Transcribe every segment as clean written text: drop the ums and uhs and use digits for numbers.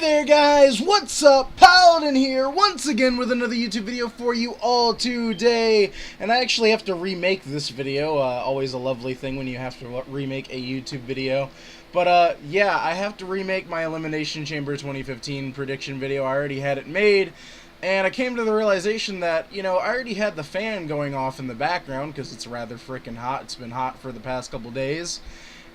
there guys, what's up? Paladin here, once again with another YouTube video for you all today. And I actually have to remake this video, always a lovely thing when you have to remake a YouTube video. But yeah, I have to remake my Elimination Chamber 2015 prediction video. I already had it made, and I came to the realization that, you know, I already had the fan going off in the background because it's rather freaking hot. It's been hot for the past couple days.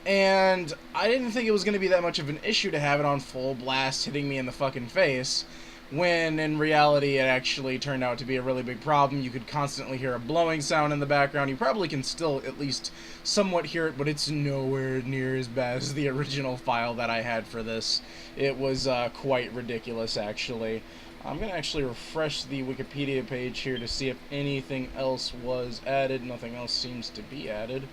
And I didn't think it was going to be that much of an issue to have it on full blast hitting me in the fucking face, when in reality it actually turned out to be a really big problem. You could constantly hear a blowing sound in the background. You probably can still at least somewhat hear it, but it's nowhere near as bad as the original file that I had for this. It was quite ridiculous, actually. I'm going to actually refresh the Wikipedia page here to see if anything else was added. Nothing else seems to be added.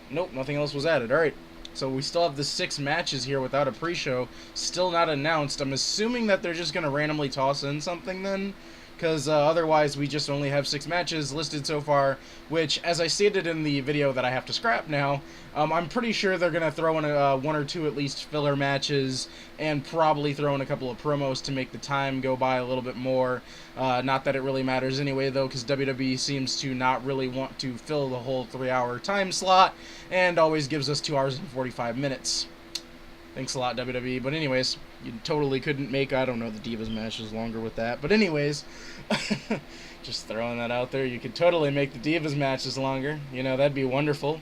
Nope, nothing else was added. Alright. So we still have the 6 matches here without a pre-show, still not announced. I'm assuming that they're just going to randomly toss in something then, because otherwise we just only have 6 matches listed so far, which, as I stated in the video that I have to scrap now, I'm pretty sure they're going to throw in 1 or 2 at least filler matches, and probably throw in a couple of promos to make the time go by a little bit more. Not that it really matters anyway, though, because WWE seems to not really want to fill the whole 3-hour time slot, and always gives us 2 hours and 45 minutes. Thanks a lot, WWE. But anyways, you totally couldn't make, I don't know, the Divas matches longer with that. But anyways, just throwing that out there, you could totally make the Divas matches longer. You know, that'd be wonderful.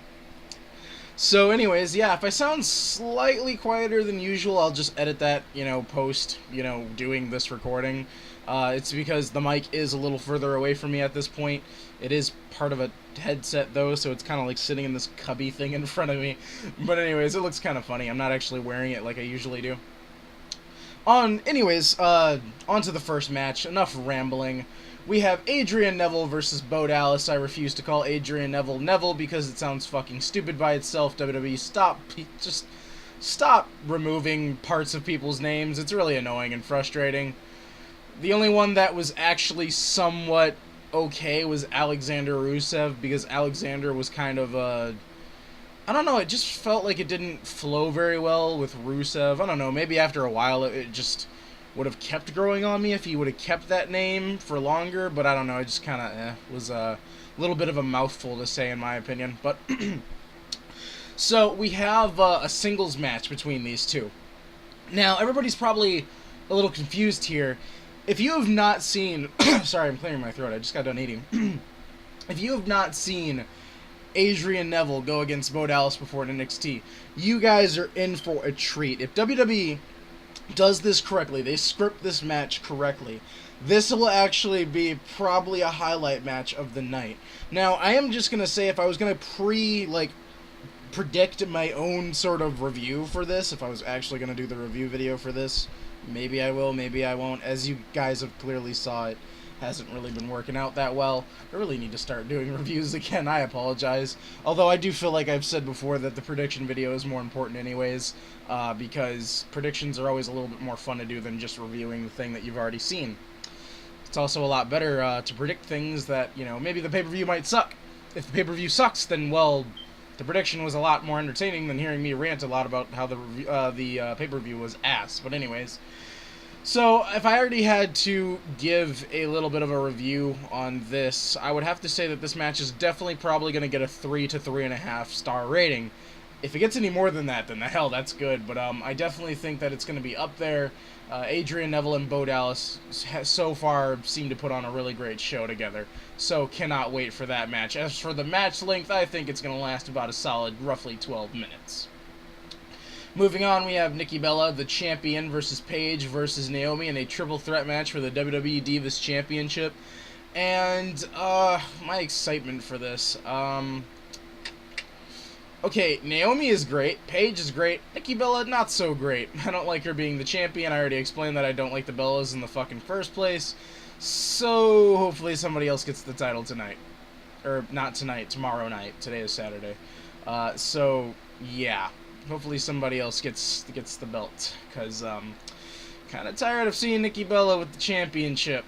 So anyways, yeah, if I sound slightly quieter than usual, I'll just edit that, you know, post, you know, doing this recording. It's because the mic is a little further away from me at this point. It is part of a headset, though, so it's kind of like sitting in this cubby thing in front of me. But anyways, it looks kind of funny. I'm not actually wearing it like I usually do. Anyways, on to the first match. Enough rambling. We have Adrian Neville versus Bo Dallas. I refuse to call Adrian Neville Neville because it sounds fucking stupid by itself. WWE, just stop removing parts of people's names. It's really annoying and frustrating. The only one that was actually somewhat okay was Alexander Rusev, because Alexander was kind of I don't know, it just felt like it didn't flow very well with Rusev. I don't know, maybe after a while it just would have kept growing on me if he would have kept that name for longer, but I don't know, it just kind of was a little bit of a mouthful to say in my opinion. But so we have a singles match between these two. Now, everybody's probably a little confused here. If you have not seen sorry, I'm clearing my throat, I just got done eating. If you have not seen Adrian Neville go against Bo Dallas before in NXT, you guys are in for a treat. If WWE does this correctly, they script this match correctly, this will actually be probably a highlight match of the night. Now, I am just going to say, if I was going to predict my own sort of review for this, if I was actually going to do the review video for this, maybe I will, maybe I won't. As you guys have clearly saw, it hasn't really been working out that well. I really need to start doing reviews again. I apologize. Although I do feel like I've said before that the prediction video is more important anyways, because predictions are always a little bit more fun to do than just reviewing the thing that you've already seen. It's also a lot better to predict things that, you know, maybe the pay-per-view might suck. If the pay-per-view sucks, then, well, the prediction was a lot more entertaining than hearing me rant a lot about how the pay-per-view was ass. But anyways, so if I already had to give a little bit of a review on this, I would have to say that this match is definitely probably going to get a 3 to 3.5 star rating. If it gets any more than that, then the hell, that's good. But I definitely think that it's going to be up there. Adrian Neville and Bo Dallas so far seem to put on a really great show together. So cannot wait for that match. As for the match length, I think it's going to last about a solid roughly 12 minutes. Moving on, we have Nikki Bella, the champion, versus Paige versus Naomi in a triple threat match for the WWE Divas Championship. And my excitement for this. Okay, Naomi is great, Paige is great, Nikki Bella not so great. I don't like her being the champion. I already explained that I don't like the Bellas in the fucking first place. So hopefully somebody else gets the title tonight. Or not tonight, tomorrow night. Today is Saturday. So yeah, hopefully somebody else gets the belt, because kind of tired of seeing Nikki Bella with the championship.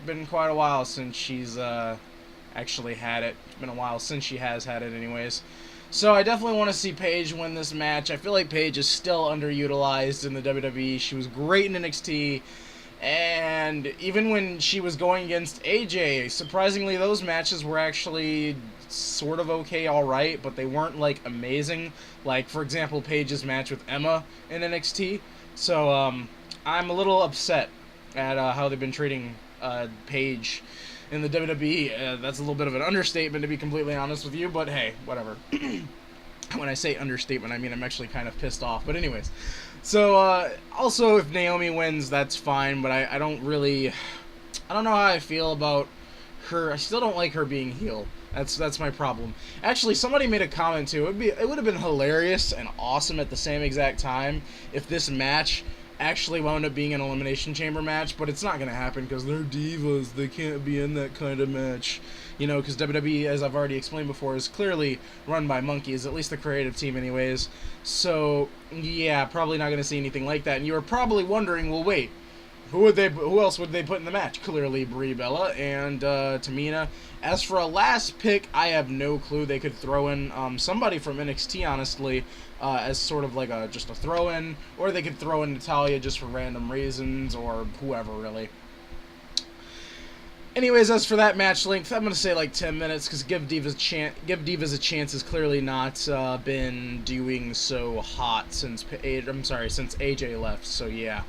Been quite a while since she's actually had it. It's been a while since she has had it anyways. So I definitely want to see Paige win this match. I feel like Paige is still underutilized in the WWE. She was great in NXT. And even when she was going against AJ, surprisingly, those matches were actually sort of okay, alright, but they weren't, like, amazing. Like, for example, Paige's match with Emma in NXT. So, I'm a little upset at how they've been treating Paige in the WWE. That's a little bit of an understatement, to be completely honest with you, but hey, whatever. When I say understatement, I mean I'm actually kind of pissed off. But anyways, so also if Naomi wins, that's fine. But I don't really, I don't know how I feel about her. I still don't like her being heel. That's my problem. Actually, somebody made a comment too. It would have been hilarious and awesome at the same exact time if this match actually wound up being an Elimination Chamber match, but it's not going to happen because they're divas. They can't be in that kind of match. You know, because WWE, as I've already explained before, is clearly run by monkeys, at least the creative team anyways. So, yeah, probably not going to see anything like that. And you were probably wondering, well, wait, who else would they put in the match? Clearly Brie Bella and Tamina. As for a last pick, I have no clue. They could throw in somebody from NXT, honestly, as sort of like just a throw-in, or they could throw in Natalya just for random reasons, or whoever, really. Anyways, as for that match length, I'm going to say like 10 minutes, because Give Divas a Chance has clearly not been doing so hot since AJ left, so yeah.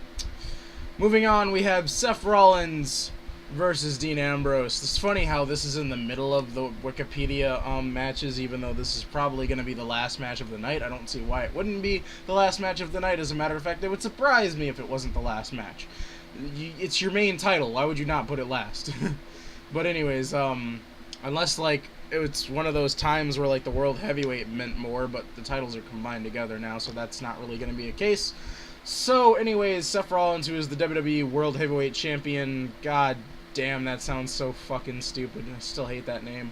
Moving on, we have Seth Rollins versus Dean Ambrose. It's funny how this is in the middle of the Wikipedia matches, even though this is probably going to be the last match of the night. I don't see why it wouldn't be the last match of the night. As a matter of fact, it would surprise me if it wasn't the last match. It's your main title. Why would you not put it last? But anyways, unless like it's one of those times where like the World Heavyweight meant more, but the titles are combined together now, so that's not really going to be a case. So, anyways, Seth Rollins, who is the WWE World Heavyweight Champion, god damn, that sounds so fucking stupid, I still hate that name,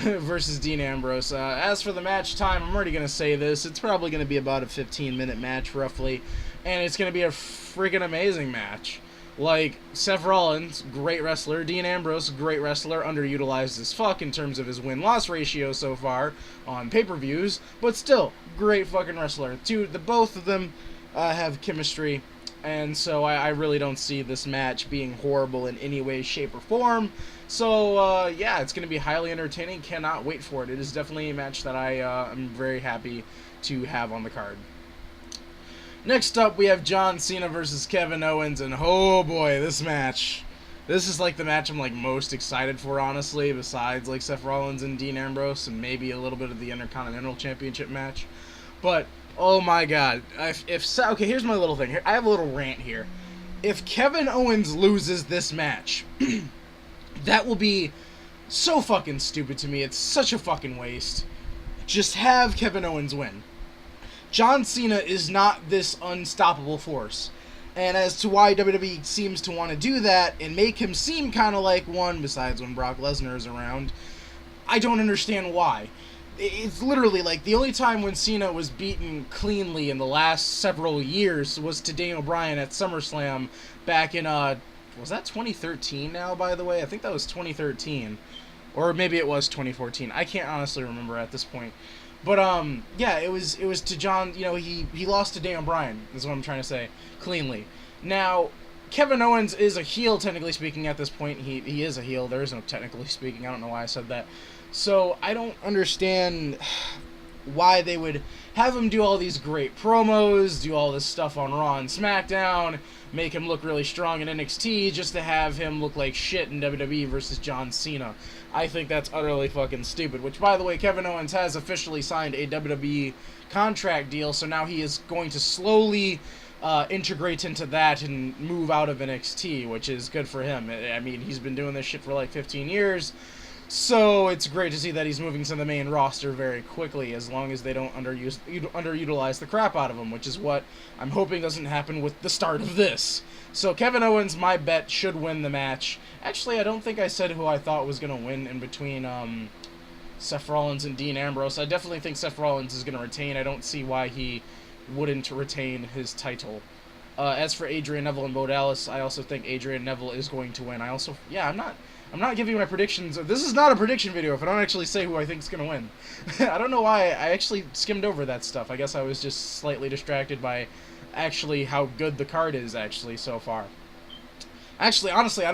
versus Dean Ambrose. As for the match time, I'm already going to say this, it's probably going to be about a 15-minute match, roughly, and it's going to be a friggin' amazing match. Like, Seth Rollins, great wrestler, Dean Ambrose, great wrestler, underutilized as fuck in terms of his win-loss ratio so far on pay-per-views, but still, great fucking wrestler. Both of them have chemistry, and so I really don't see this match being horrible in any way, shape, or form. So, yeah, it's going to be highly entertaining. Cannot wait for it. It is definitely a match that I am very happy to have on the card. Next up, we have John Cena versus Kevin Owens, and oh boy, this match. This is like the match I'm like most excited for, honestly, besides like Seth Rollins and Dean Ambrose, and maybe a little bit of the Intercontinental Championship match. But oh my god. Okay, here's my little thing. I have a little rant here. If Kevin Owens loses this match, that will be so fucking stupid to me. It's such a fucking waste. Just have Kevin Owens win. John Cena is not this unstoppable force. And as to why WWE seems to want to do that and make him seem kind of like one, besides when Brock Lesnar is around, I don't understand why. It's literally like the only time when Cena was beaten cleanly in the last several years was to Daniel Bryan at SummerSlam back in, was that 2013 now, by the way? I think that was 2013. Or maybe it was 2014. I can't honestly remember at this point. But, yeah, it was to John, you know, he lost to Daniel Bryan, is what I'm trying to say, cleanly. Now, Kevin Owens is a heel, technically speaking, at this point. He is a heel. There is no technically speaking. I don't know why I said that. So, I don't understand why they would have him do all these great promos, do all this stuff on Raw and SmackDown, make him look really strong in NXT, just to have him look like shit in WWE versus John Cena. I think that's utterly fucking stupid, which, by the way, Kevin Owens has officially signed a WWE contract deal, so now he is going to slowly integrate into that and move out of NXT, which is good for him. I mean, he's been doing this shit for like 15 years, so it's great to see that he's moving to the main roster very quickly, as long as they don't underutilize the crap out of him, which is what I'm hoping doesn't happen with the start of this. So Kevin Owens, my bet, should win the match. Actually, I don't think I said who I thought was going to win in between Seth Rollins and Dean Ambrose. I definitely think Seth Rollins is going to retain. I don't see why he wouldn't retain his title. As for Adrian Neville and Bo Dallas, I also think Adrian Neville is going to win. I'm I'm not giving my predictions. This is not a prediction video if I don't actually say who I think is going to win. I don't know why. I actually skimmed over that stuff. I guess I was just slightly distracted by actually how good the card is actually so far. Actually, honestly,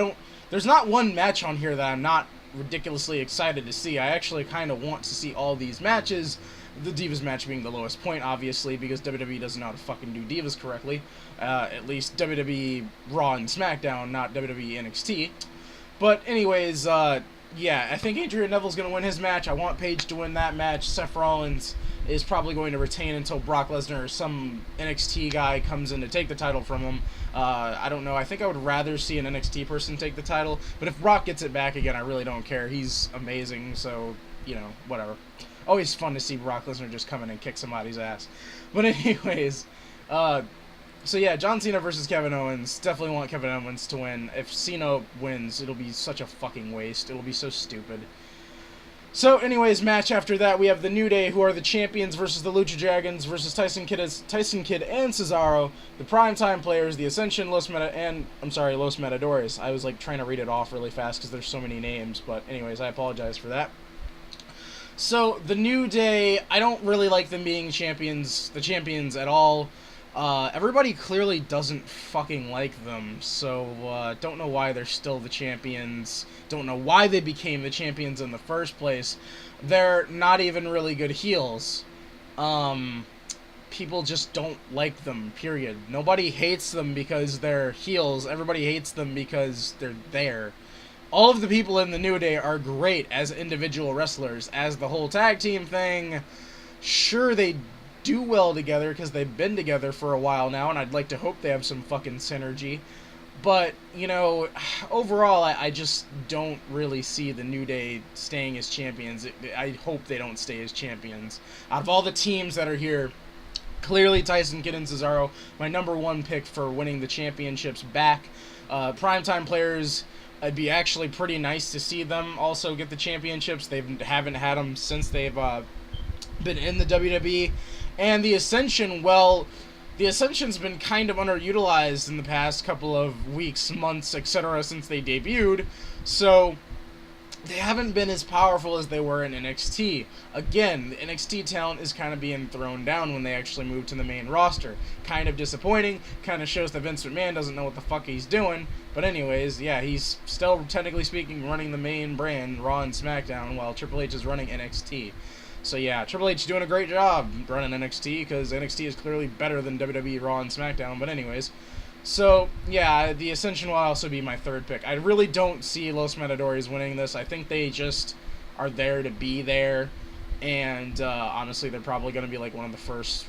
there's not one match on here that I'm not ridiculously excited to see. I actually kind of want to see all these matches. The Divas match being the lowest point, obviously, because WWE doesn't know how to fucking do Divas correctly. At least WWE Raw and SmackDown, not WWE NXT. But anyways, yeah, I think Adrian Neville's going to win his match. I want Paige to win that match. Seth Rollins is probably going to retain until Brock Lesnar or some NXT guy comes in to take the title from him. I don't know. I think I would rather see an NXT person take the title. But if Brock gets it back again, I really don't care. He's amazing, so, you know, whatever. Always fun to see Brock Lesnar just come in and kick somebody's ass. But anyways, so yeah, John Cena versus Kevin Owens. Definitely want Kevin Owens to win. If Cena wins, it'll be such a fucking waste. It'll be so stupid. So anyways, match after that, we have the New Day, who are the champions, versus the Lucha Dragons, versus Tyson Kidd and Cesaro, the Primetime Players, the Ascension, Los Matadores. I was like trying to read it off really fast because there's so many names, but anyways, I apologize for that. So, the New Day, I don't really like them being the champions at all. Everybody clearly doesn't fucking like them, so don't know why they're still the champions. Don't know why they became the champions in the first place. They're not even really good heels. People just don't like them, period. Nobody hates them because they're heels. Everybody hates them because they're there. All of the people in the New Day are great as individual wrestlers. As the whole tag team thing, sure, they do well together because they've been together for a while now, and I'd like to hope they have some fucking synergy. But, you know, overall, I just don't really see the New Day staying as champions. I hope they don't stay as champions. Out of all the teams that are here, clearly Tyson Kidd and Cesaro, my number one pick for winning the championships back. Primetime Players, it'd be actually pretty nice to see them also get the championships. They haven't had them since they've been in the WWE. And the Ascension, well, the Ascension's been kind of underutilized in the past couple of weeks, months, etc. since they debuted. So they haven't been as powerful as they were in NXT. Again, the NXT talent is kind of being thrown down when they actually move to the main roster. Kind of disappointing, kind of shows that Vince McMahon doesn't know what the fuck he's doing. But anyways, yeah, he's still, technically speaking, running the main brand, Raw and SmackDown, while Triple H is running NXT. So yeah, Triple H doing a great job running NXT, because NXT is clearly better than WWE, Raw, and SmackDown. But anyways, so yeah, the Ascension will also be my third pick. I really don't see Los Matadores winning this. I think they just are there to be there, and honestly, they're probably going to be like one of the first,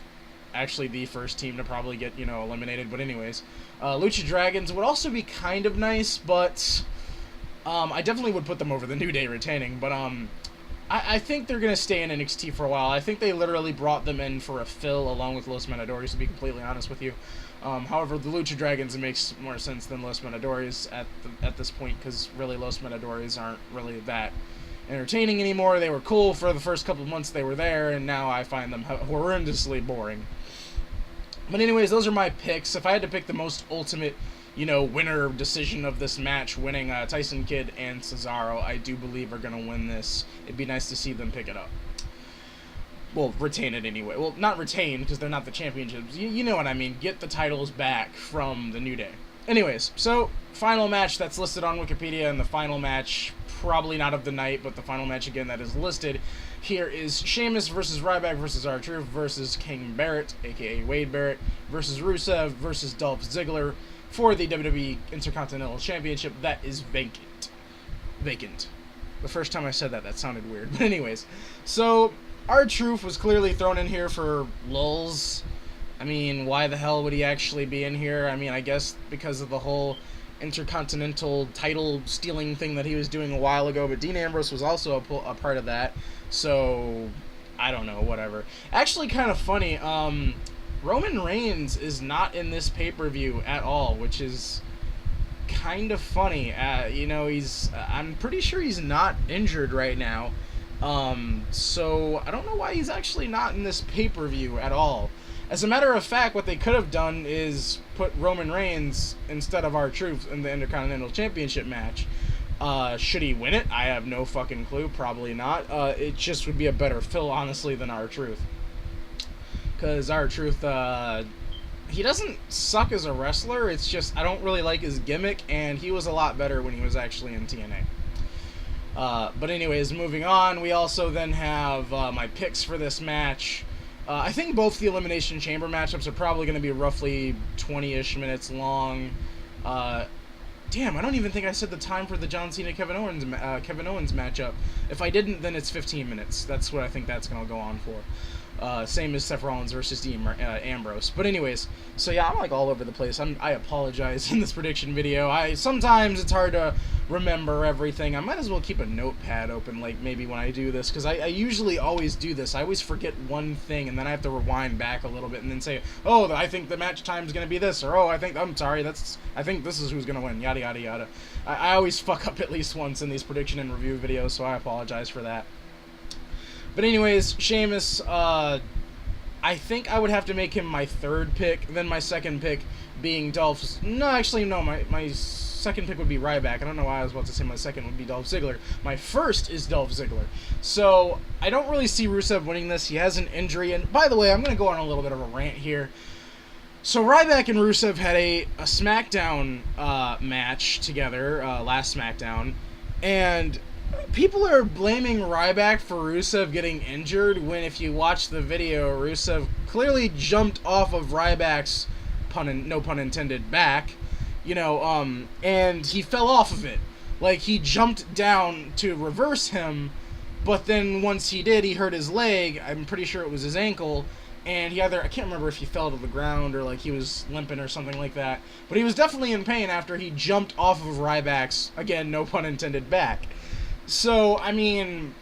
actually the first team to probably get, you know, eliminated. But anyways, Lucha Dragons would also be kind of nice, but I definitely would put them over the New Day retaining. But I think they're going to stay in NXT for a while. I think they literally brought them in for a fill along with Los Matadores, to be completely honest with you. However, the Lucha Dragons, it makes more sense than Los Matadores at this point, because really Los Matadores aren't really that entertaining anymore. They were cool for the first couple of months they were there, and now I find them horrendously boring. But anyways, those are my picks. If I had to pick the most ultimate, you know, winner decision of this match, winning Tyson Kidd and Cesaro, I do believe are going to win this. It'd be nice to see them pick it up. Well, retain it anyway. Well, not retain, because they're not the championships. You know what I mean. Get the titles back from the New Day. Anyways, so, final match that's listed on Wikipedia, and the final match, probably not of the night, but the final match, again, that is listed here is Sheamus versus Ryback versus R-Truth versus King Barrett, a.k.a. Wade Barrett, versus Rusev versus Dolph Ziggler, for the WWE Intercontinental Championship that is vacant. The first time I said that sounded weird. But anyways, so R-Truth was clearly thrown in here for lulz. I mean, why the hell would he actually be in here? I mean, I guess because of the whole Intercontinental title stealing thing that he was doing a while ago, but Dean Ambrose was also a part of that. So, I don't know, whatever. Actually, kind of funny, Roman Reigns is not in this pay-per-view at all, which is kind of funny. You know, I'm pretty sure he's not injured right now. So I don't know why he's actually not in this pay-per-view at all. As a matter of fact, what they could have done is put Roman Reigns instead of R-Truth in the Intercontinental Championship match. Should he win it? I have no fucking clue. Probably not. It just would be a better fill, honestly, than R-Truth. Because R-Truth, he doesn't suck as a wrestler. It's just I don't really like his gimmick, and he was a lot better when he was actually in TNA. But anyways, moving on, we also then have my picks for this match. I think both the Elimination Chamber matchups are probably going to be roughly 20-ish minutes long. Damn, I don't even think I said the time for the John Cena Kevin Owens matchup. If I didn't, then it's 15 minutes. That's what I think that's going to go on for. Same as Seth Rollins versus Dean Ambrose. But anyways, so yeah, I'm like all over the place. I apologize in this prediction video. Sometimes it's hard to remember everything. I might as well keep a notepad open, like maybe when I do this, because I usually always do this. I always forget one thing, and then I have to rewind back a little bit and then say, oh, I think the match time is going to be this, or oh, I think this is who's going to win, yada yada yada. I always fuck up at least once in these prediction and review videos, so I apologize for that. But anyways, Sheamus, I think I would have to make him my third pick, then my second pick being Dolph... No, actually, no, my second pick would be Ryback. I don't know why I was about to say my second would be Dolph Ziggler. My first is Dolph Ziggler. So, I don't really see Rusev winning this. He has an injury, and by the way, I'm going to go on a little bit of a rant here. So, Ryback and Rusev had a SmackDown match together, last SmackDown, and... people are blaming Ryback for Rusev getting injured when, if you watch the video, Rusev clearly jumped off of Ryback's, no pun intended, back, and he fell off of it. Like, he jumped down to reverse him, but then once he did, he hurt his leg. I'm pretty sure it was his ankle, and I can't remember if he fell to the ground or, like, he was limping or something like that, but he was definitely in pain after he jumped off of Ryback's, again, no pun intended, back. So, I mean,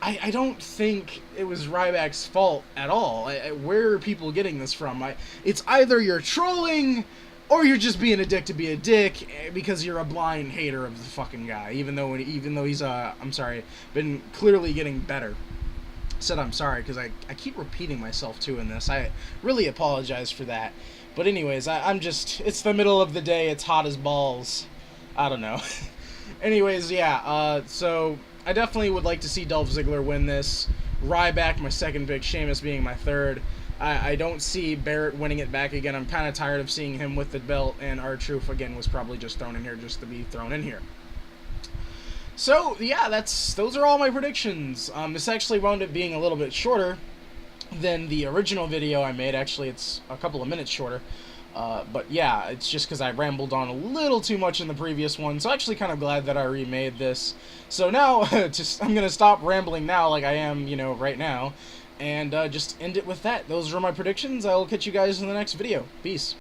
I don't think it was Ryback's fault at all. Where are people getting this from? It's either you're trolling, or you're just being a dick to be a dick, because you're a blind hater of the fucking guy, even though he's, been clearly getting better. Said I'm sorry, because I keep repeating myself, too, in this. I really apologize for that. But anyways, it's the middle of the day, it's hot as balls. I don't know. Anyways, yeah, so I definitely would like to see Dolph Ziggler win this. Ryback, my second pick, Sheamus being my third. I don't see Barrett winning it back again. I'm kind of tired of seeing him with the belt, and R-Truth, again, was probably just thrown in here just to be thrown in here. So, yeah, those are all my predictions. This actually wound up being a little bit shorter than the original video I made. Actually, it's a couple of minutes shorter. But yeah, it's just because I rambled on a little too much in the previous one, so I'm actually kind of glad that I remade this. So now, I'm going to stop rambling now like I am, right now, and just end it with that. Those are my predictions. I will catch you guys in the next video. Peace.